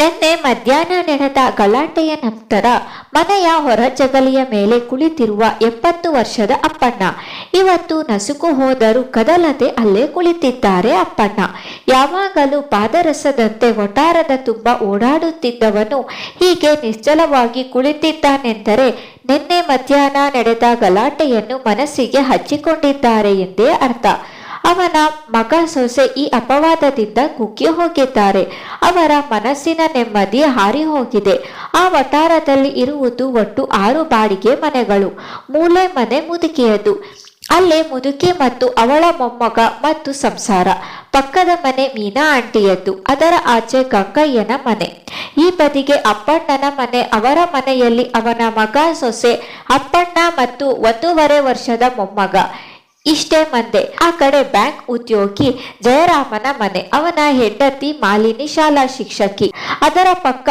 ನಿನ್ನೆ ಮಧ್ಯಾಹ್ನ ನಡೆದ ಗಲಾಟೆಯ ನಂತರ ಮನೆಯ ಹೊರ ಜಗಲಿಯ ಮೇಲೆ ಕುಳಿತಿರುವ 70 ವರ್ಷದ ಅಪ್ಪಣ್ಣ ಇವತ್ತು ನಸುಕು ಹೋದರೂ ಕದಲದೆ ಅಲ್ಲೇ ಕುಳಿತಿದ್ದಾರೆ. ಅಪ್ಪಣ್ಣ ಯಾವಾಗಲೂ ಪಾದರಸದಂತೆ ವಠಾರದ ತುಂಬ ಓಡಾಡುತ್ತಿದ್ದವನು ಹೀಗೆ ನಿಶ್ಚಲವಾಗಿ ಕುಳಿತಿದ್ದಾನೆಂದರೆ ನಿನ್ನೆ ಮಧ್ಯಾಹ್ನ ನಡೆದ ಗಲಾಟೆಯನ್ನು ಮನಸ್ಸಿಗೆ ಹಚ್ಚಿಕೊಂಡಿದ್ದಾರೆ ಎಂದೇ ಅರ್ಥ. ಅವನ ಮಗ ಸೊಸೆ ಈ ಅಪವಾದದಿಂದ ಕುಗ್ಗಿ ಹೋಗಿದ್ದಾರೆ. ಅವರ ಮನಸ್ಸಿನ ನೆಮ್ಮದಿ ಹಾರಿ ಹೋಗಿದೆ. ಆ ವಠಾರದಲ್ಲಿ ಇರುವುದು ಒಟ್ಟು 6 ಬಾಡಿಗೆ ಮನೆಗಳು. ಮೂಲೆ ಮನೆ ಮುದುಕಿಯದು, ಅಲ್ಲೇ ಮುದುಕಿ ಮತ್ತು ಅವಳ ಮೊಮ್ಮಗ ಮತ್ತು ಸಂಸಾರ. ಪಕ್ಕದ ಮನೆ ಮೀನಾ ಆಂಟಿಯದ್ದು, ಅದರ ಆಚೆ ಗಂಗಯ್ಯನ ಮನೆ. ಈ ಬದಿಗೆ ಅಪ್ಪಣ್ಣನ ಮನೆ. ಅವರ ಮನೆಯಲ್ಲಿ ಅವನ ಮಗ ಸೊಸೆ, ಅಪ್ಪಣ್ಣ ಮತ್ತು 1.5 ವರ್ಷದ ಮೊಮ್ಮಗ. ಇಷ್ಟೇ ಮಂದೆ. ಆ ಕಡೆ ಬ್ಯಾಂಕ್ ಉದ್ಯೋಗಿ ಜಯರಾಮನ ಮನೆ. ಅವನ ಹೆಂಡತಿ ಮಾಲಿನಿ ಶಾಲಾ ಶಿಕ್ಷಕಿ. ಅದರ ಪಕ್ಕ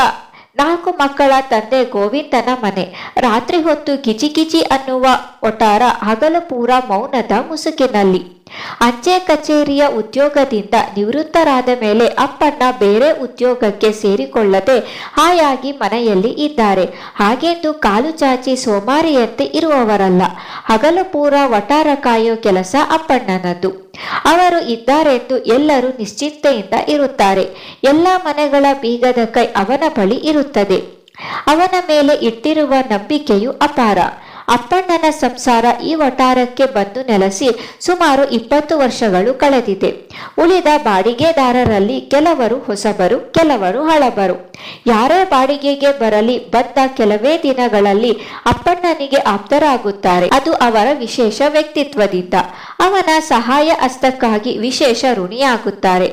4 ಮಕ್ಕಳ ತಂದೆ ಗೋವಿಂದನ ಮನೆ. ರಾತ್ರಿ ಹೊತ್ತು ಗಿಜಿ ಅನ್ನುವ ವಠಾರ ಹಗಲು ಪೂರ ಮೌನದ ಮುಸುಕಿನಲ್ಲಿ. ಅಂಚೆ ಕಚೇರಿಯ ಉದ್ಯೋಗದಿಂದ ನಿವೃತ್ತರಾದ ಮೇಲೆ ಅಪ್ಪಣ್ಣ ಬೇರೆ ಉದ್ಯೋಗಕ್ಕೆ ಸೇರಿಕೊಳ್ಳದೆ ಹಾಯಾಗಿ ಮನೆಯಲ್ಲಿ ಇದ್ದಾರೆ. ಹಾಗೆಂದು ಕಾಲು ಚಾಚಿ ಸೋಮಾರಿಯಂತೆ ಇರುವವರಲ್ಲ. ಹಗಲು ಪೂರ ವಠಾರ ಕಾಯೋ ಕೆಲಸ ಅಪ್ಪಣ್ಣನದ್ದು. ಅವರು ಇದ್ದಾರೆಂದು ಎಲ್ಲರೂ ನಿಶ್ಚಿಂತೆಯಿಂದ ಇರುತ್ತಾರೆ. ಎಲ್ಲ ಮನೆಗಳ ಬೀಗದ ಕೈ ಅವನ ಬಳಿ ಇರುತ್ತದೆ. ಅವನ ಮೇಲೆ ಇಟ್ಟಿರುವ ನಂಬಿಕೆಯು ಅಪಾರ. ಅಪ್ಪಣ್ಣನ ಸಂಸಾರ ಈ ವಠಾರಕ್ಕೆ ಬಂದು ನೆಲೆಸಿ ಸುಮಾರು 20 ವರ್ಷಗಳು ಕಳೆದಿದೆ. ಉಳಿದ ಬಾಡಿಗೆದಾರರಲ್ಲಿ ಕೆಲವರು ಹೊಸಬರು, ಕೆಲವರು ಹಳಬರು. ಯಾರೇ ಬಾಡಿಗೆಗೆ ಬರಲಿ ಬಂದ ಕೆಲವೇ ದಿನಗಳಲ್ಲಿ ಅಪ್ಪಣ್ಣನಿಗೆ ಆಪ್ತರಾಗುತ್ತಾರೆ. ಅದು ಅವರ ವಿಶೇಷ ವ್ಯಕ್ತಿತ್ವದಿಂದ. ಅವನ ಸಹಾಯ ಹಸ್ತಕ್ಕಾಗಿ ವಿಶೇಷ ಋಣಿಯಾಗುತ್ತಾರೆ.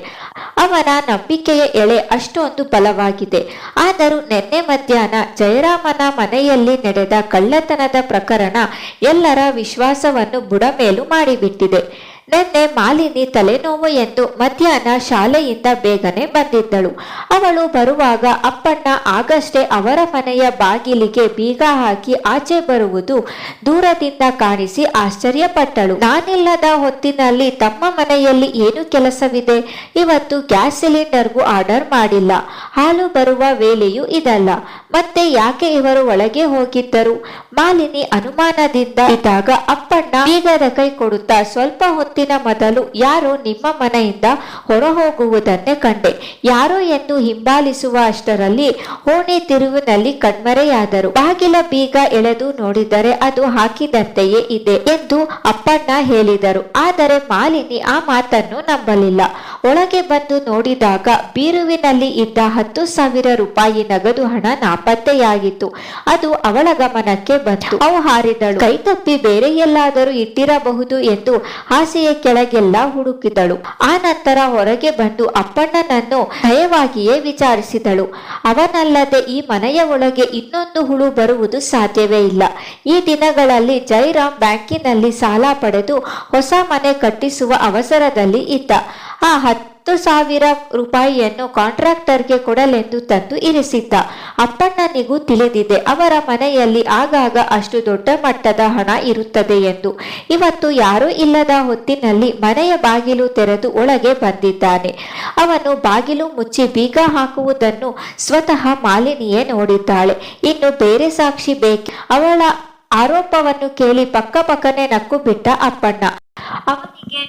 ಅವನ ನಂಬಿಕೆಯ ಎಳೆ ಅಷ್ಟೊಂದು ಬಲವಾಗಿದೆ. ಆದರೂ ನಿನ್ನೆ ಮಧ್ಯಾಹ್ನ ಜಯರಾಮನ ಮನೆಯಲ್ಲಿ ನಡೆದ ಕಳ್ಳತನದ ಪ್ರಕರಣ ಎಲ್ಲರ ವಿಶ್ವಾಸವನ್ನು ಬುಡಮೇಲು ಮಾಡಿಬಿಟ್ಟಿದೆ. ನಿನ್ನೆ ಮಾಲಿನಿ ತಲೆನೋವು ಎಂದು ಮಧ್ಯಾಹ್ನ ಶಾಲೆಯಿಂದ ಬೇಗನೆ ಬಂದಿದ್ದಳು. ಅವಳು ಬರುವಾಗ ಅಪ್ಪಣ್ಣ ಆಗಷ್ಟೇ ಅವರ ಮನೆಯ ಬಾಗಿಲಿಗೆ ಬೀಗ ಹಾಕಿ ಆಚೆ ಬರುವುದು ದೂರದಿಂದ ಕಾಣಿಸಿ ಆಶ್ಚರ್ಯಪಟ್ಟಳು. ನಾನಿಲ್ಲದ ಹೊತ್ತಿನಲ್ಲಿ ತಮ್ಮ ಮನೆಯಲ್ಲಿ ಏನು ಕೆಲಸವಿದೆ? ಇವತ್ತು ಗ್ಯಾಸ್ ಸಿಲಿಂಡರ್ಗೂ ಆರ್ಡರ್ ಮಾಡಿಲ್ಲ. ಹಾಲು ಬರುವ ವೇಳೆಯೂ ಇದಲ್ಲ. ಮತ್ತೆ ಯಾಕೆ ಇವರು ಒಳಗೆ ಹೋಗಿದ್ದರು? ಮಾಲಿನಿ ಅನುಮಾನದಿಂದ ಇದ್ದಾಗ ಅಪ್ಪಣ್ಣ ಬೀಗದ ಕೈ ಕೊಡುತ್ತಾ, ಸ್ವಲ್ಪ ಹೊತ್ತಿನ ಮೊದಲು ಯಾರೋ ನಿಮ್ಮ ಮನೆಯಿಂದ ಹೊರ ಹೋಗುವುದನ್ನೇ ಕಂಡೆ. ಯಾರೋ ಎಂದು ಹಿಂಬಾಲಿಸುವ ಅಷ್ಟರಲ್ಲಿ ಓಣಿ ತಿರುವಿನಲ್ಲಿ ಕಣ್ಮರೆಯಾದರು. ಬಾಗಿಲ ಬೀಗ ಎಳೆದು ನೋಡಿದರೆ ಅದು ಹಾಕಿದಂತೆಯೇ ಇದೆ ಎಂದು ಅಪ್ಪಣ್ಣ ಹೇಳಿದರು. ಆದರೆ ಮಾಲಿನಿ ಆ ಮಾತನ್ನು ನಂಬಲಿಲ್ಲ. ಒಳಗೆ ಬಂದು ನೋಡಿದಾಗ ಬೀರುವಿನಲ್ಲಿ ಇದ್ದ 10,000 ರೂಪಾಯಿ ನಗದು ಹಣ ನಾಪತ್ತೆಯಾಗಿತ್ತು. ಅದು ಅವಳ ಗಮನಕ್ಕೆ ಬಂತು. ಅವು ಹಾರಿದಳು. ಕೈತಪ್ಪಿ ಬೇರೆ ಎಲ್ಲಾದರೂ ಇಟ್ಟಿರಬಹುದು ಎಂದು ಹಾಸಿಗೆ ಕೆಳಗೆಲ್ಲ ಹುಡುಕಿದಳು. ಆ ನಂತರ ಹೊರಗೆ ಬಂದು ಅಪ್ಪಣ್ಣನನ್ನು ಭಯವಾಗಿಯೇ ವಿಚಾರಿಸಿದಳು. ಅವನಲ್ಲದೆ ಈ ಮನೆಯ ಒಳಗೆ ಇನ್ನೊಂದು ಹುಳು ಬರುವುದು ಸಾಧ್ಯವೇ ಇಲ್ಲ. ಈ ದಿನಗಳಲ್ಲಿ ಜಯರಾಮ್ ಬ್ಯಾಂಕಿನಲ್ಲಿ ಸಾಲ ಪಡೆದು ಹೊಸ ಮನೆ ಕಟ್ಟಿಸುವ ಅವಸರದಲ್ಲಿ ಇದ್ದ. ಆ 10,000 ರೂಪಾಯಿಯನ್ನು ಕಾಂಟ್ರಾಕ್ಟರ್ಗೆ ಕೊಡಲೆಂದು ತಂದು ಇರಿಸಿದ್ದ. ಅಪ್ಪಣ್ಣನಿಗೂ ತಿಳಿದಿದೆ ಅವರ ಮನೆಯಲ್ಲಿ ಆಗಾಗ ಅಷ್ಟು ದೊಡ್ಡ ಮಟ್ಟದ ಹಣ ಇರುತ್ತದೆ ಎಂದು. ಇವತ್ತು ಯಾರೂ ಇಲ್ಲದ ಹೊತ್ತಿನಲ್ಲಿ ಮನೆಯ ಬಾಗಿಲು ತೆರೆದು ಒಳಗೆ ಬಂದಿದ್ದಾನೆ. ಅವನು ಬಾಗಿಲು ಮುಚ್ಚಿ ಬೀಗ ಹಾಕುವುದನ್ನು ಸ್ವತಃ ಮಾಲಿನಿಯೇ ನೋಡಿದ್ದಾಳೆ. ಇನ್ನು ಬೇರೆ ಸಾಕ್ಷಿ ಬೇಕು. ಅವಳ ಆರೋಪವನ್ನು ಕೇಳಿ ಪಕ್ಕನೆ ನಕ್ಕು ಬಿಟ್ಟ ಅಪ್ಪಣ್ಣ. ಅವನಿಗೆ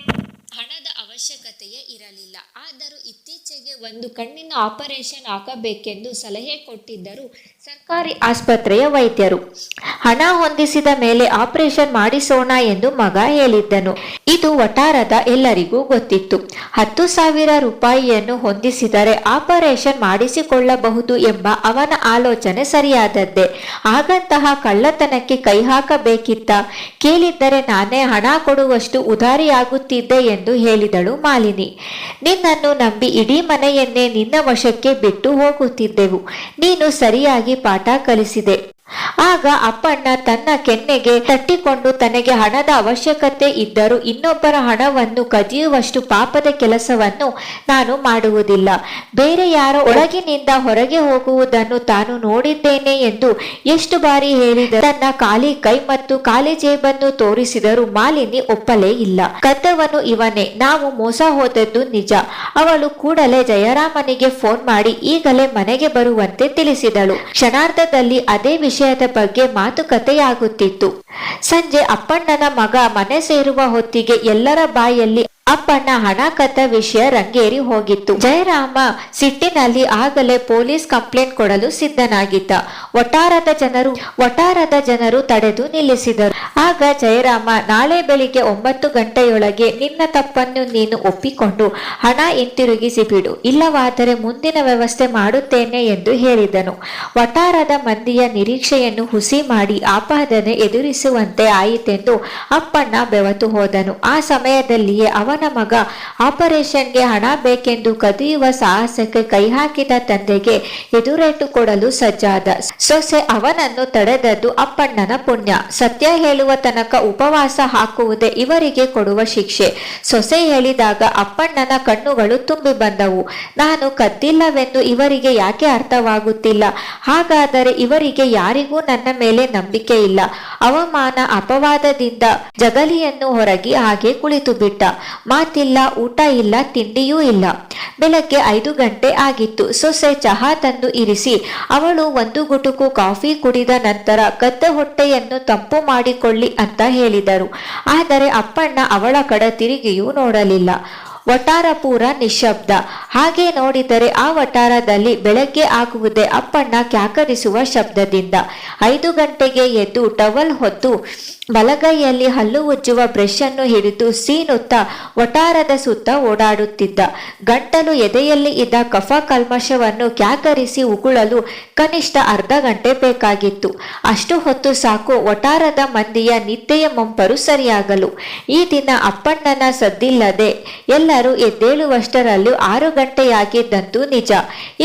ಹಣದ ಅವಶ್ಯಕತೆಯೇ ಇರಲಿಲ್ಲ. ಆದರೂ ಇತ್ತೀಚೆಗೆ ಒಂದು ಕಣ್ಣಿನ ಆಪರೇಷನ್ ಆಗಬೇಕೆಂದು ಸಲಹೆ ಕೊಟ್ಟಿದ್ದರು ಸರ್ಕಾರಿ ಆಸ್ಪತ್ರೆಯ ವೈದ್ಯರು. ಹಣ ಹೊಂದಿಸಿದ ಮೇಲೆ ಆಪರೇಷನ್ ಮಾಡಿಸೋಣ ಎಂದು ಮಗ ಹೇಳಿದ್ದನು. ಇದು ವಠಾರದ ಎಲ್ಲರಿಗೂ ಗೊತ್ತಿತ್ತು. 10,000 ರೂಪಾಯಿಯನ್ನು ಹೊಂದಿಸಿದರೆ ಆಪರೇಷನ್ ಮಾಡಿಸಿಕೊಳ್ಳಬಹುದು ಎಂಬ ಅವನ ಆಲೋಚನೆ ಸರಿಯಾದದ್ದೇ. ಹಾಗಂತಹ ಕಳ್ಳತನಕ್ಕೆ ಕೈ ಹಾಕಬೇಕಿತ್ತ? ಕೇಳಿದ್ದರೆ ನಾನೇ ಹಣ ಕೊಡುವಷ್ಟು ಉದಾರಿಯಾಗುತ್ತಿದ್ದೆ ಎಂದು ಹೇಳಿದಳು ಮಾಲಿನಿ. ನಿನ್ನನ್ನು ನಂಬಿ ಇಡೀ ಮನೆಯನ್ನೇ ನಿನ್ನ ವಶಕ್ಕೆ ಬಿಟ್ಟು ಹೋಗುತ್ತಿದ್ದೆವು. ನೀನು ಸರಿಯಾಗಿ ಪಾಠ ಕಲಿಸಿದೆ. ಆಗ ಅಪ್ಪಣ್ಣ ತನ್ನ ಕೆನ್ನೆಗೆ ತಟ್ಟಿಕೊಂಡು ತನಗೆ ಹಣದ ಅವಶ್ಯಕತೆ ಇದ್ದರೂ ಇನ್ನೊಬ್ಬರ ಹಣವನ್ನು ಕದಿಯುವಷ್ಟು ಪಾಪದ ಕೆಲಸವನ್ನು ನಾನು ಮಾಡುವುದಿಲ್ಲ. ಬೇರೆ ಯಾರೋ ಒಳಗಿನಿಂದ ಹೊರಗೆ ಹೋಗುವುದನ್ನು ತಾನು ನೋಡಿದ್ದೇನೆ ಎಂದು ಎಷ್ಟು ಬಾರಿ ಹೇಳಿದ ತನ್ನ ಖಾಲಿ ಕೈ ಮತ್ತು ಖಾಲಿ ಜೇಬನ್ನು ತೋರಿಸಿದರೂ ಮಾಲಿನಿ ಒಪ್ಪಲೇ ಇಲ್ಲ. ಕದ್ದವನು ಇವನೇ, ನಾವು ಮೋಸ ಹೋದದ್ದು ನಿಜ. ಅವಳು ಕೂಡಲೇ ಜಯರಾಮನಿಗೆ ಫೋನ್ ಮಾಡಿ ಈಗಲೇ ಮನೆಗೆ ಬರುವಂತೆ ತಿಳಿಸಿದಳು. ಕ್ಷಣಾರ್ಧದಲ್ಲಿ ಅದೇ ವಿಷಯದ ಬಗ್ಗೆ ಮಾತುಕತೆಯಾಗುತ್ತಿತ್ತು. ಸಂಜೆ ಅಪ್ಪಣ್ಣನ ಮಗ ಮನೆ ಸೇರುವ ಹೊತ್ತಿಗೆ ಎಲ್ಲರ ಬಾಯಲ್ಲಿ ಅಪ್ಪಣ್ಣ ಹಣ ಕದ್ದ ವಿಷಯ ರಂಗೇರಿ ಹೋಗಿತ್ತು. ಜಯರಾಮ ಸಿಟ್ಟಿನಲ್ಲಿ ಆಗಲೇ ಪೊಲೀಸ್ ಕಂಪ್ಲೇಂಟ್ ಕೊಡಲು ಸಿದ್ಧನಾಗಿದ್ದ. ವಟಾರದ ಜನರು ತಡೆದು ನಿಲ್ಲಿಸಿದರು. ಆಗ ಜಯರಾಮ, ನಾಳೆ ಬೆಳಿಗ್ಗೆ 9 ಗಂಟೆಯೊಳಗೆ ನಿನ್ನ ತಪ್ಪನ್ನು ನೀನು ಒಪ್ಪಿಕೊಂಡು ಹಣ ಹಿಂತಿರುಗಿಸಿ ಬಿಡು, ಇಲ್ಲವಾದರೆ ಮುಂದಿನ ವ್ಯವಸ್ಥೆ ಮಾಡುತ್ತೇನೆ ಎಂದು ಹೇಳಿದನು. ವಟಾರದ ಮಂದಿಯ ನಿರೀಕ್ಷೆಯನ್ನು ಹುಸಿ ಮಾಡಿ ಆಪಾದನೆ ಎದುರಿಸುವಂತೆ ಆಯಿತೆಂದು ಅಪ್ಪಣ್ಣ ಬೆವತು ಹೋದನು. ಆ ಸಮಯದಲ್ಲಿಯೇ ಅವನ ಮಗ ಆಪರೇಷನ್ಗೆ ಹಣ ಬೇಕೆಂದು ಕದಿಯುವ ಸಾಹಸಕ್ಕೆ ಕೈ ಹಾಕಿದ ತಂದೆಗೆ ಎದುರೇಟು ಕೊಡಲು ಸಜ್ಜಾದ ಸೊಸೆ ಅವನನ್ನು ತಡೆದದ್ದು ಅಪ್ಪಣ್ಣನ ಪುಣ್ಯ. ಸತ್ಯ ಹೇಳುವ ತನಕ ಉಪವಾಸ ಹಾಕುವುದೇ ಇವರಿಗೆ ಕೊಡುವ ಶಿಕ್ಷೆ. ಸೊಸೆ ಹೇಳಿದಾಗ ಅಪ್ಪಣ್ಣನ ಕಣ್ಣುಗಳು ತುಂಬಿ ಬಂದವು. ನಾನು ಕದ್ದಿಲ್ಲವೆಂದು ಇವರಿಗೆ ಯಾಕೆ ಅರ್ಥವಾಗುತ್ತಿಲ್ಲ? ಹಾಗಾದರೆ ಇವರಿಗೆ ಯಾರಿಗೂ ನನ್ನ ಮೇಲೆ ನಂಬಿಕೆ ಇಲ್ಲ. ಅವಮಾನ ಅಪವಾದದಿಂದ ಜಗಲಿಯನ್ನು ಹೊರಗಿ ಹಾಗೆ ಕುಳಿತು ಬಿಟ್ಟ. ಮಾತಿಲ್ಲ, ಊಟ ಇಲ್ಲ, ತಿಂಡಿಯೂ ಇಲ್ಲ. ಬೆಳಗ್ಗೆ 5 ಗಂಟೆ ಆಗಿತ್ತು. ಸೊಸೆ ಚಹಾ ತಂದು ಇರಿಸಿ ಅವಳು 1 ಗುಟುಕು ಕಾಫಿ ಕುಡಿದ ನಂತರ ಕದ್ದ ಹೊಟ್ಟೆಯನ್ನು ತಂಪು ಮಾಡಿಕೊಳ್ಳಿ ಅಂತ ಹೇಳಿದರು. ಆದರೆ ಅಪ್ಪಣ್ಣ ಅವಳ ಕಡೆ ತಿರುಗಿಯೂ ನೋಡಲಿಲ್ಲ. ವಟಾರ ಪೂರ ನಿಶ್ಶಬ್ದ. ಹಾಗೆ ನೋಡಿದರೆ ಆ ವಟಾರದಲ್ಲಿ ಬೆಳಗ್ಗೆ ಆಗುವುದೇ ಅಪ್ಪಣ್ಣ ಕ್ಯಾಕರಿಸುವ ಶಬ್ದದಿಂದ. 5 ಗಂಟೆಗೆ ಎದ್ದು ಟವಲ್ ಹೊತ್ತು ಬಲಗೈಯಲ್ಲಿ ಹಲ್ಲು ಉಜ್ಜುವ ಬ್ರಷ್ ಅನ್ನು ಹಿಡಿದು ಸೀನುತ್ತಾ ವಟಾರದ ಸುತ್ತ ಓಡಾಡುತ್ತಿದ್ದ. ಗಂಟಲು ಎದೆಯಲ್ಲಿ ಇದ್ದ ಕಫ ಕಲ್ಮಶವನ್ನು ಕ್ಯಾಕರಿಸಿ ಉಗುಳಲು ಕನಿಷ್ಠ ಅರ್ಧ ಗಂಟೆ ಬೇಕಾಗಿತ್ತು. ಅಷ್ಟು ಹೊತ್ತು ಸಾಕು ವಟಾರದ ಮಂದಿಯ ನಿದ್ದೆಯ ಮಂಪರು ಸರಿಯಾಗಲು. ಈ ದಿನ ಅಪ್ಪಣ್ಣನ ಸದ್ದಿಲ್ಲದೆ ಎಲ್ಲರೂ ಎದ್ದೇಳುವಷ್ಟರಲ್ಲೂ 6 ಗಂಟೆಯಾಗಿದ್ದಂತೂ ನಿಜ.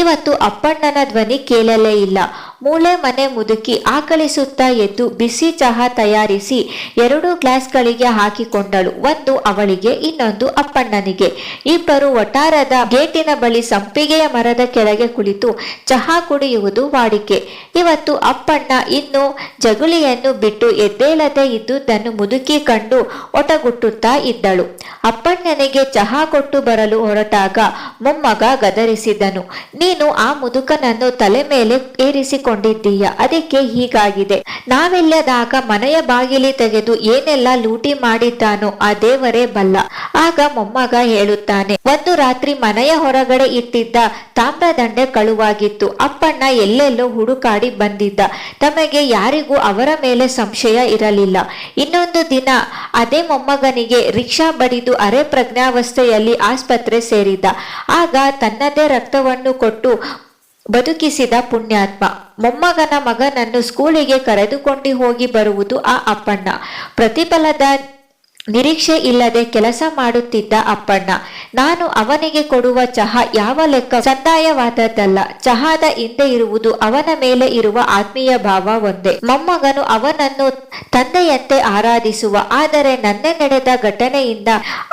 ಇವತ್ತು ಅಪ್ಪಣ್ಣನ ಧ್ವನಿ ಕೇಳಲೇ ಇಲ್ಲ. ಮೂಲೆ ಮನೆ ಮುದುಕಿ ಆಕಳಿಸುತ್ತಾ ಎದ್ದು ಬಿಸಿ ಚಹಾ ತಯಾರಿಸಿ 2 ಗ್ಲಾಸ್ಗಳಿಗೆ ಹಾಕಿಕೊಂಡಳು. ಒಂದು ಅವಳಿಗೆ, ಇನ್ನೊಂದು ಅಪ್ಪಣ್ಣನಿಗೆ. ಇಬ್ಬರು ವಟಾರದ ಗೇಟಿನ ಬಳಿ ಸಂಪಿಗೆಯ ಮರದ ಕೆಳಗೆ ಕುಳಿತು ಚಹಾ ಕುಡಿಯುವುದು ವಾಡಿಕೆ. ಇವತ್ತು ಅಪ್ಪಣ್ಣ ಇನ್ನು ಜಗುಲಿಯನ್ನು ಬಿಟ್ಟು ಎದ್ದೇಳದೆ ಇದ್ದುದನ್ನು ಮುದುಕಿ ಕಂಡು ಒಟಗುಟ್ಟುತ್ತಾ ಇದ್ದಳು. ಅಪ್ಪಣ್ಣನಿಗೆ ಚಹಾ ಕೊಟ್ಟು ಬರಲು ಹೊರಟಾಗ ಮೊಮ್ಮಗ ಗದರಿಸಿದನು. ನೀನು ಆ ಮುದುಕನನ್ನು ತಲೆ ಮೇಲೆ ಏರಿಸಿಕೊಂಡಿದ್ದೀಯ, ಅದಕ್ಕೆ ಹೀಗಾಗಿದೆ. ನಾವಿಲ್ಲದಾಗ ಮನೆಯ ಬಾಗಿಲಿ ತೆಗೆದು ಏನೆಲ್ಲ ಲೂಟಿ ಮಾಡಿದ್ದಾನೋ ಆ ದೇವರೇ ಬಲ್ಲ. ಆಗ ಮೊಮ್ಮಗ ಹೇಳುತ್ತಾನೆ, ಒಂದು ರಾತ್ರಿ ಮನೆಯ ಹೊರಗಡೆ ಇಟ್ಟಿದ್ದ ತಾಮ್ರದಂಡೆ ಕಳುವಾಗಿತ್ತು. ಅಪ್ಪಣ್ಣ ಎಲ್ಲೆಲ್ಲೋ ಹುಡುಕಾಡಿ ಬಂದಿದ್ದ. ತಮಗೆ ಯಾರಿಗೂ ಅವರ ಮೇಲೆ ಸಂಶಯ ಇರಲಿಲ್ಲ. ಇನ್ನೊಂದು ದಿನ ಅದೇ ಮೊಮ್ಮಗನಿಗೆ ರಿಕ್ಷಾ ಬಡಿದು ಅರೆ ಪ್ರಜ್ಞಾವಸ್ಥೆಯಲ್ಲಿ ಆಸ್ಪತ್ರೆ ಸೇರಿದ. ಆಗ ತನ್ನದೇ ರಕ್ತವನ್ನು ಕೊಟ್ಟು ಬದುಕಿಸಿದ ಪುಣ್ಯಾತ್ಮ. ಮೊಮ್ಮಗನ ಮಗನನ್ನು ಸ್ಕೂಲಿಗೆ ಕರೆದುಕೊಂಡು ಹೋಗಿ ಬರುವುದು ಆ ಅಪ್ಪಣ್ಣ. ಪ್ರತಿಫಲದ ನಿರೀಕ್ಷೆ ಇಲ್ಲದೆ ಕೆಲಸ ಮಾಡುತ್ತಿದ್ದ ಅಪ್ಪಣ್ಣ. ನಾನು ಅವನಿಗೆ ಕೊಡುವ ಚಹಾ ಯಾವ ಲೆಕ್ಕ ಸಂದಾಯವಾದದ್ದಲ್ಲ. ಚಹಾದ ಹಿಂದೆ ಇರುವುದು ಅವನ ಮೇಲೆ ಇರುವ ಆತ್ಮೀಯ ಭಾವ ಒಂದೇ. ಮೊಮ್ಮಗನು ಅವನನ್ನು ತಂದೆಯಂತೆ ಆರಾಧಿಸುವ. ಆದರೆ ನನ್ನೆ ನಡೆದ ಘಟನೆಯಿಂದ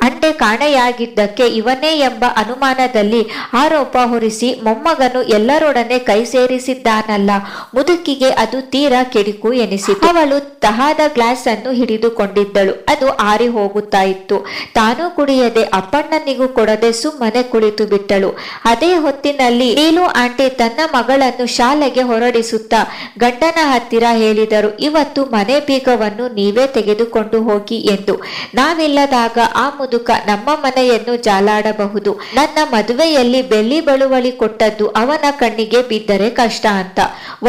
ಅಂಡೆ ಕಾಣೆಯಾಗಿದ್ದಕ್ಕೆ ಇವನೇ ಎಂಬ ಅನುಮಾನದಲ್ಲಿ ಆರೋಪ ಹೊರಿಸಿ ಮೊಮ್ಮಗನು ಎಲ್ಲರೊಡನೆ ಕೈ ಸೇರಿಸಿದ್ದಾನಲ್ಲ. ಮುದುಕಿಗೆ ಅದು ತೀರಾ ಕೆಡುಕು ಎನಿಸಿತು. ಅವಳು ಚಹಾದ ಗ್ಲಾಸ್ ಅನ್ನು ಹಿಡಿದುಕೊಂಡಿದ್ದಳು. ಅದು ಆರಿ ಹೋಗುತ್ತಾ ಇತ್ತು. ತಾನು ಕುಡಿಯದೆ ಅಪ್ಪಣ್ಣನಿಗೂ ಕೊಡದೆ ಸುಮ್ಮನೆ ಕುಳಿತು ಬಿಟ್ಟಳು. ಅದೇ ಹೊತ್ತಿನಲ್ಲಿ ನೀಲು ಆಂಟಿ ತನ್ನ ಮಗಳನ್ನು ಶಾಲೆಗೆ ಹೊರಡಿಸುತ್ತಾ ಗಂಡನ ಹತ್ತಿರ ಹೇಳಿದರು, ಇವತ್ತು ಮನೆ ಬೀಗವನ್ನು ನೀವೇ ತೆಗೆದುಕೊಂಡು ಹೋಗಿ ಎಂದು. ನಾವಿಲ್ಲದಾಗ ಆ ಮುದುಕ ನಮ್ಮ ಮನೆಯನ್ನು ಜಾಲಾಡಬಹುದು. ನನ್ನ ಮದುವೆಯಲ್ಲಿ ಬೆಳ್ಳಿ ಬಳುವಳಿ ಕೊಟ್ಟದ್ದು ಅವನ ಕಣ್ಣಿಗೆ ಬಿದ್ದರೆ ಕಷ್ಟ ಅಂತ.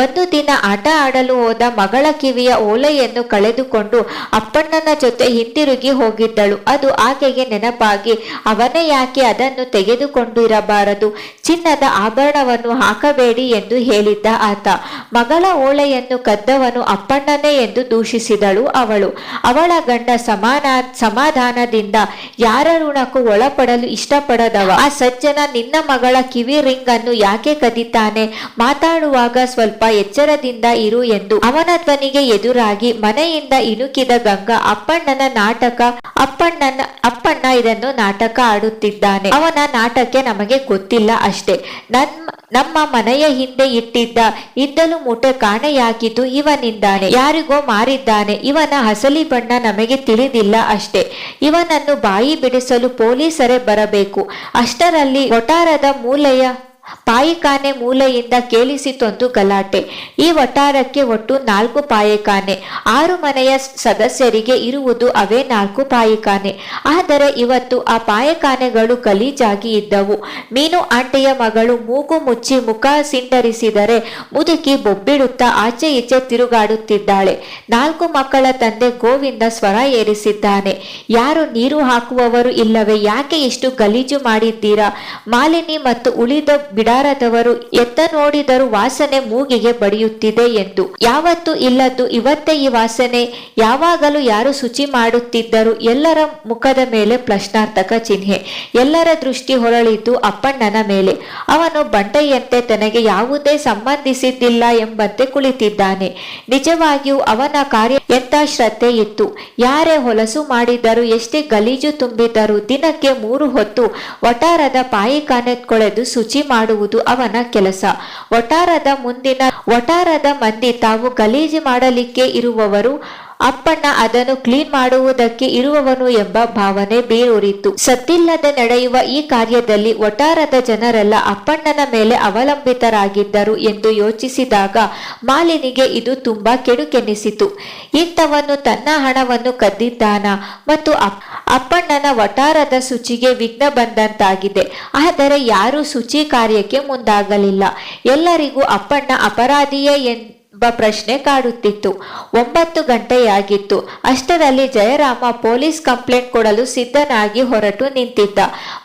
ಒಂದು ದಿನ ಆಟ ಆಡಲು ಹೋದ ಮಗಳ ಕಿವಿಯ ಓಲೆಯನ್ನು ಕಳೆದುಕೊಂಡು ಅಪ್ಪಣ್ಣನ ಜೊತೆ ಹಿಂತಿರುಗಿ ಹಿಂತಿರುಗಿ ಹೋಗಿದ್ದಳು. ಅದು ಆಕೆಗೆ ನೆನಪಾಗಿ ಅವನೇ ಯಾಕೆ ಅದನ್ನು ತೆಗೆದುಕೊಂಡಿರಬಾರದು, ಚಿನ್ನದ ಆಭರಣವನ್ನು ಹಾಕಬೇಡಿ ಎಂದು ಹೇಳಿದ್ದ ಆತ. ಮಗಳ ಓಳೆಯನ್ನು ಕದ್ದವನು ಅಪ್ಪಣ್ಣನೇ ಎಂದು ದೂಷಿಸಿದಳು ಅವಳು. ಅವಳ ಗಂಡ ಸಮಾಧಾನದಿಂದ ಯಾರ ಋಣಕ್ಕೂ ಒಳಪಡಲು ಇಷ್ಟಪಡದವ. ಆ ಸಜ್ಜನ ನಿನ್ನ ಮಗಳ ಕಿವಿ ರಿಂಗ್ ಅನ್ನು ಯಾಕೆ ಕದಿತಾನೆ, ಮಾತಾಡುವಾಗ ಸ್ವಲ್ಪ ಎಚ್ಚರದಿಂದ ಇರು ಎಂದು ಅವನ ಧ್ವನಿಗೆ ಎದುರಾಗಿ ಮನೆಯಿಂದ ಇಣುಕಿದ ಗಂಗಾ ಅಪ್ಪಣ್ಣ ಇದನ್ನು ನಾಟಕ ಆಡುತ್ತಿದ್ದಾನೆ, ಅವನ ನಾಟಕ ನಮಗೆ ಗೊತ್ತಿಲ್ಲ ಅಷ್ಟೇ. ನಮ್ಮ ಮನೆಯ ಹಿಂದೆ ಇದ್ದಲು ಮೂಟೆ ಕಾಣೆಯಾಗಿದ್ದು ಇವನಿಂದಾನೆ, ಯಾರಿಗೋ ಮಾರಿದ್ದಾನೆ. ಇವನ ಹಸಲಿ ಬಣ್ಣ ನಮಗೆ ತಿಳಿದಿಲ್ಲ ಅಷ್ಟೇ. ಇವನನ್ನು ಬಾಯಿ ಬಿಡಿಸಲು ಪೊಲೀಸರೇ ಬರಬೇಕು. ಅಷ್ಟರಲ್ಲಿ ವಠಾರದ ಪಾಯಿಖಾನೆ ಮೂಲೆಯಿಂದ ಕೇಳಿಸಿತೊಂದು ಗಲಾಟೆ. ಈ ವಠಾರಕ್ಕೆ ಒಟ್ಟು 4 ಪಾಯಿಖಾನೆ. 6 ಮನೆಯ ಸದಸ್ಯರಿಗೆ ಇರುವುದು ಅವೇ 4 ಪಾಯಿಖಾನೆ. ಆದರೆ ಇವತ್ತು ಆ ಪಾಯಿಖಾನೆಗಳು ಗಲೀಜಾಗಿ ಇದ್ದವು. ಮೀನು ಆಂಟಿಯ ಮಗಳು ಮೂಗು ಮುಚ್ಚಿ ಮುಖ ಸಿಂಡರಿಸಿದರೆ ಮುದುಕಿ ಬೊಬ್ಬಿಡುತ್ತಾ ಆಚೆ ಈಚೆ ತಿರುಗಾಡುತ್ತಿದ್ದಾಳೆ. 4 ಮಕ್ಕಳ ತಂದೆ ಗೋವಿಂದ ಸ್ವರ ಏರಿಸಿದ್ದಾನೆ. ಯಾರು ನೀರು ಹಾಕುವವರು ಇಲ್ಲವೇ, ಯಾಕೆ ಇಷ್ಟು ಗಲೀಜು ಮಾಡಿದ್ದೀರಾ? ಮಾಲಿನಿ ಮತ್ತು ಉಳಿದ ಬಿಡಾರದವರು ಎತ್ತ ನೋಡಿದರೂ ವಾಸನೆ ಮೂಗಿಗೆ ಬಡಿಯುತ್ತಿದೆ ಎಂದು. ಯಾವತ್ತೂ ಇಲ್ಲದ್ದು ಇವತ್ತೇ ಈ ವಾಸನೆ. ಯಾವಾಗಲೂ ಯಾರು ಶುಚಿ ಮಾಡುತ್ತಿದ್ದರು? ಎಲ್ಲರ ಮುಖದ ಮೇಲೆ ಪ್ರಶ್ನಾರ್ಥಕ ಚಿಹ್ನೆ. ಎಲ್ಲರ ದೃಷ್ಟಿ ಹೊರಳಿದ್ದು ಅಪ್ಪಣ್ಣನ ಮೇಲೆ. ಅವನು ಬಂಡೆಯಂತೆ ತನಗೆ ಯಾವುದೇ ಸಂಬಂಧಿಸಿದ್ದಿಲ್ಲ ಎಂಬಂತೆ ಕುಳಿತಿದ್ದಾನೆ. ನಿಜವಾಗಿಯೂ ಅವನ ಕಾರ್ಯ ಎಂತ ಶ್ರದ್ಧೆ ಇತ್ತು. ಯಾರೇ ಹೊಲಸು ಮಾಡಿದರೂ, ಎಷ್ಟೇ ಗಲೀಜು ತುಂಬಿದರೂ ದಿನಕ್ಕೆ 3 ಹೊತ್ತು ವಠಾರದ ಪಾಯಿಖಾನೆ ಕೊಳೆದು ಶುಚಿ ಮಾಡುವುದು ಅವನ ಕೆಲಸ. ವಠಾರದ ಮಂದಿ ತಾವು ಗಲೀಜು ಮಾಡಲಿಕ್ಕೆ ಇರುವವರು, ಅಪ್ಪಣ್ಣ ಅದನ್ನು ಕ್ಲೀನ್ ಮಾಡುವುದಕ್ಕೆ ಇರುವವನು ಎಂಬ ಭಾವನೆ ಬೇರೂರಿತು. ಸದ್ದಿಲ್ಲದೆ ನಡೆಯುವ ಈ ಕಾರ್ಯದಲ್ಲಿ ವಠಾರದ ಜನರೆಲ್ಲ ಅಪ್ಪಣ್ಣನ ಮೇಲೆ ಅವಲಂಬಿತರಾಗಿದ್ದರು ಎಂದು ಯೋಚಿಸಿದಾಗ ಮಾಲಿನಿಗೆ ಇದು ತುಂಬಾ ಕೆಡುಕೆನಿಸಿತು. ಇಂಥವನು ತನ್ನ ಹಣವನ್ನು ಕದ್ದಿದ್ದಾನ ಮತ್ತು ಅಪ್ಪಣ್ಣನ ವಠಾರದ ಶುಚಿಗೆ ವಿಘ್ನ ಬಂದಂತಾಗಿದೆ. ಆದರೆ ಯಾರೂ ಶುಚಿ ಕಾರ್ಯಕ್ಕೆ ಮುಂದಾಗಲಿಲ್ಲ. ಎಲ್ಲರಿಗೂ ಅಪ್ಪಣ್ಣ ಅಪರಾಧಿಯೇ ಪ್ರಶ್ನೆ ಕಾಡುತ್ತಿತ್ತು. 9 ಗಂಟೆಯಾಗಿತ್ತು. ಅಷ್ಟರಲ್ಲಿ ಜಯರಾಮ ಪೊಲೀಸ್ ಕಂಪ್ಲೇಂಟ್ ಕೊಡಲು ಸಿದ್ಧನಾಗಿ ಹೊರಟು ನಿಂತಿದ್ದ.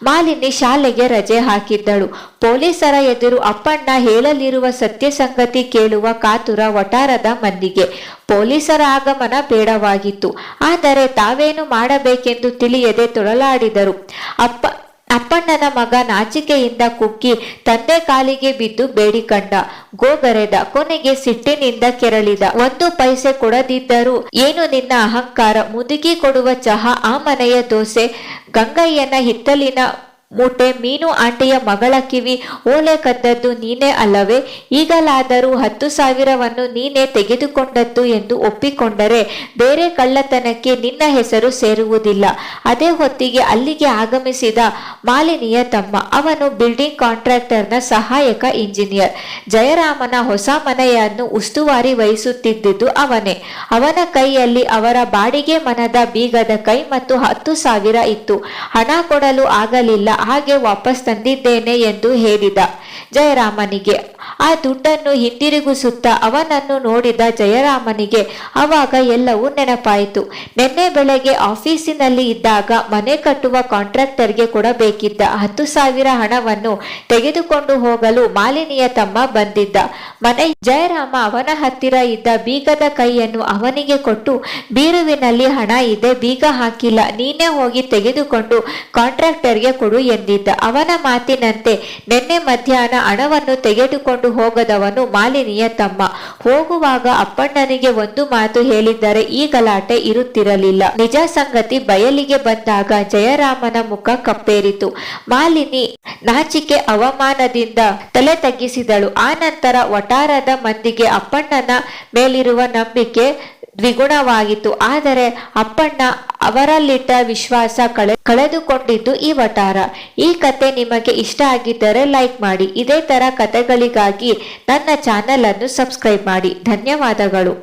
ಮಾಲಿನಿ ಶಾಲೆಗೆ ರಜೆ ಹಾಕಿದ್ದಳು. ಪೊಲೀಸರ ಎದುರು ಅಪ್ಪಣ್ಣ ಹೇಳಲಿರುವ ಸತ್ಯ ಸಂಗತಿ ಕೇಳುವ ಕಾತುರ ವಠಾರದ ಮಂದಿಗೆ. ಪೊಲೀಸರ ಆಗಮನ ಬೇಡವಾಗಿತ್ತು. ಆದರೆ ತಾವೇನು ಮಾಡಬೇಕೆಂದು ತಿಳಿಯದೆ ತೊಳಲಾಡಿದರು. ಅಪ್ಪಣ್ಣನ ಮಗ ನಾಚಿಕೆಯಿಂದ ಕುಗ್ಗಿ ತಂದೆ ಕಾಲಿಗೆ ಬಿದ್ದು ಬೇಡಿಕಂಡ, ಗೋಗರೆದ. ಕೊನೆಗೆ ಸಿಟ್ಟಿನಿಂದ ಕೆರಳಿದ. 1 ಪೈಸೆ ಕೊಡದಿದ್ದರೂ ಏನು ನಿನ್ನ ಅಹಂಕಾರ? ಮುದುಕಿ ಕೊಡುವ ಚಹಾ, ಆ ಮನೆಯ ದೋಸೆ, ಗಂಗಯ್ಯನ ಹಿತ್ತಲಿನ ಮೂಟೆ, ಮೀನು ಆಂಟಿಯ ಮಗಳ ಕಿವಿ ಓಲೆ ಕದ್ದದ್ದು ನೀನೇ ಅಲ್ಲವೇ? ಈಗಲಾದರೂ 10,000ವನ್ನು ನೀನೇ ತೆಗೆದುಕೊಂಡದ್ದು ಎಂದು ಒಪ್ಪಿಕೊಂಡರೆ ಬೇರೆ ಕಳ್ಳತನಕ್ಕೆ ನಿನ್ನ ಹೆಸರು ಸೇರುವುದಿಲ್ಲ. ಅದೇ ಹೊತ್ತಿಗೆ ಅಲ್ಲಿಗೆ ಆಗಮಿಸಿದ ಮಾಲಿನಿಯ ತಮ್ಮ. ಅವನು ಬಿಲ್ಡಿಂಗ್ ಕಾಂಟ್ರಾಕ್ಟರ್ನ ಸಹಾಯಕ ಇಂಜಿನಿಯರ್. ಜಯರಾಮನ ಹೊಸ ಮನೆಯನ್ನು ಉಸ್ತುವಾರಿ ವಹಿಸುತ್ತಿದ್ದುದು ಅವನೇ. ಅವನ ಕೈಯಲ್ಲಿ ಅವರ ಬಾಡಿಗೆ ಮನದ ಬೀಗದ ಕೈ ಮತ್ತು 10,000 ಇತ್ತು. ಹಣ ಕೊಡಲು ಆಗಲಿಲ್ಲ, ಹಾಗೆ ವಾಪಸ್ ತಂದಿದ್ದೇನೆ ಎಂದು ಹೇಳಿದ ಜಯರಾಮನಿಗೆ. ಆ ದುಡ್ಡನ್ನು ಹಿಂದಿರುಗಿಸುತ್ತಾ ಅವನನ್ನು ನೋಡಿದ ಜಯರಾಮನಿಗೆ ಅವಾಗ ಎಲ್ಲವೂ ನೆನಪಾಯಿತು. ನಿನ್ನೆ ಬೆಳಗ್ಗೆ ಆಫೀಸಿನಲ್ಲಿ ಇದ್ದಾಗ ಮನೆ ಕಟ್ಟುವ ಕಾಂಟ್ರಾಕ್ಟರ್ಗೆ ಕೊಡಬೇಕಿದ್ದ 10,000 ಹಣವನ್ನು ತೆಗೆದುಕೊಂಡು ಹೋಗಲು ಮಾಲಿನಿಯ ತಮ್ಮ ಬಂದಿದ್ದ. ಜಯರಾಮ ಅವನ ಹತ್ತಿರ ಇದ್ದ ಬೀಗದ ಕೈಯನ್ನು ಅವನಿಗೆ ಕೊಟ್ಟು, ಬೀರುವಿನಲ್ಲಿ ಹಣ ಇದೆ, ಬೀಗ ಹಾಕಿಲ್ಲ, ನೀನೇ ಹೋಗಿ ತೆಗೆದುಕೊಂಡು ಕಾಂಟ್ರಾಕ್ಟರ್ಗೆ ಕೊಡು ಎಂದಿದ್ದ. ಅವನ ಮಾತಿನಂತೆ ನಿನ್ನೆ ಮಧ್ಯಾಹ್ನ ಹಣವನ್ನು ತೆಗೆದುಕೊಂಡು ಹೋಗದವನು ಮಾಲಿನಿಯ ತಮ್ಮ. ಹೋಗುವಾಗ ಅಪ್ಪಣ್ಣನಿಗೆ ಒಂದು ಮಾತು ಹೇಳಿದ್ದರೆ ಈ ಗಲಾಟೆ ಇರುತ್ತಿರಲಿಲ್ಲ. ನಿಜ ಸಂಗತಿ ಬಯಲಿಗೆ ಬಂದಾಗ ಜಯರಾಮನ ಮುಖ ಕಪ್ಪೇರಿತು. ಮಾಲಿನಿ ನಾಚಿಕೆ ಅವಮಾನದಿಂದ ತಲೆ ತಗ್ಗಿಸಿದಳು. ಆ ನಂತರ ವಠಾರದ ಮಂದಿಗೆ ಅಪ್ಪಣ್ಣನ ಮೇಲಿರುವ ನಂಬಿಕೆ ದ್ವಿಗುಣವಾಗಿತ್ತು. ಆದರೆ ಅಪ್ಪಣ್ಣ ಅವರಲ್ಲಿಟ್ಟ ವಿಶ್ವಾಸ ಕಳೆದುಕೊಂಡಿದ್ದು ಈ ವಠಾರ. ಈ ಕತೆ ನಿಮಗೆ ಇಷ್ಟ ಆಗಿದ್ದರೆ ಲೈಕ್ ಮಾಡಿ. ಇದೇ ತರ ಕತೆಗಳಿಗಾಗಿ ನನ್ನ ಚಾನೆಲ್ ಅನ್ನು ಸಬ್ಸ್ಕ್ರೈಬ್ ಮಾಡಿ. ಧನ್ಯವಾದಗಳು.